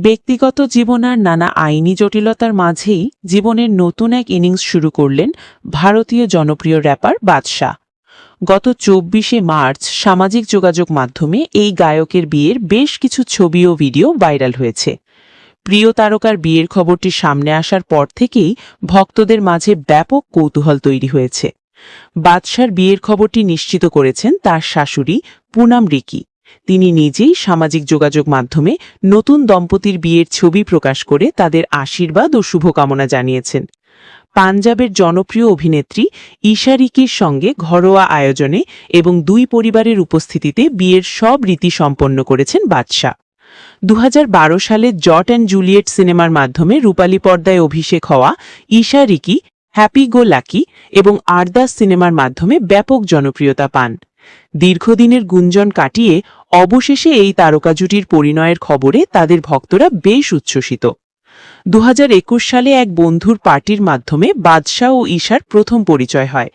ব্যক্তিগত জীবন আর নানা আইনি জটিলতার মাঝেই জীবনের নতুন এক ইনিংস শুরু করলেন ভারতীয় জনপ্রিয় র্যাপার বাদশা। গত ২৪শে মার্চ সামাজিক যোগাযোগ মাধ্যমে এই গায়কের বিয়ের বেশ কিছু ছবি ও ভিডিও ভাইরাল হয়েছে। প্রিয় তারকার বিয়ের খবরটি সামনে আসার পর থেকেই ভক্তদের মাঝে ব্যাপক কৌতূহল তৈরি হয়েছে। বাদশার বিয়ের খবরটি নিশ্চিত করেছেন তার শাশুড়ি পুনাম রিকি। তিনি নিজেই সামাজিক যোগাযোগ মাধ্যমে নতুন দম্পতির বিয়ের ছবি প্রকাশ করে তাদের আশীর্বাদ ও শুভকামনা জানিয়েছেন। পাঞ্জাবের জনপ্রিয় অভিনেত্রী ঈশা রিকির সঙ্গে ঘরোয়া আয়োজনে এবং দুই পরিবারের উপস্থিতিতে বিয়ের সব রীতি সম্পন্ন করেছেন বাদশা। ২০১২ সালে জট অ্যান্ড জুলিয়েট সিনেমার মাধ্যমে রূপালী পর্দায় অভিষেক হওয়া ঈশা রিকি হ্যাপি গো লাকি এবং আরদাস সিনেমার মাধ্যমে ব্যাপক জনপ্রিয়তা পান। দীর্ঘদিনের গুঞ্জন কাটিয়ে অবশেষে এই তারকা জুটির পরিণয়ের খবরে তাদের ভক্তরা বেশ উচ্ছ্বসিত। ২০২১ সালে এক বন্ধুর পার্টির মাধ্যমে বাদশা ও ঈশার প্রথম পরিচয় হয়।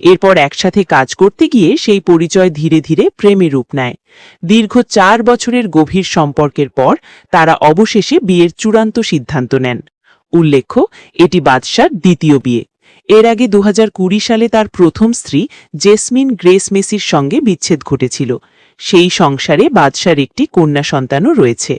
এরপর একসাথে কাজ করতে গিয়ে সেই পরিচয় ধীরে ধীরে প্রেমে রূপ নেয়। দীর্ঘ ৪ বছরের গভীর সম্পর্কের পর তারা অবশেষে বিয়ের চূড়ান্ত সিদ্ধান্ত নেন। উল্লেখ্য, এটি বাদশার দ্বিতীয় বিয়ে। এর আগে ২০২০ সালে তার প্রথম স্ত্রী জেসমিন গ্রেস মেসির সঙ্গে বিচ্ছেদ ঘটেছিল। সেই সংসারে বাদশার একটি কন্যা সন্তানও রয়েছে।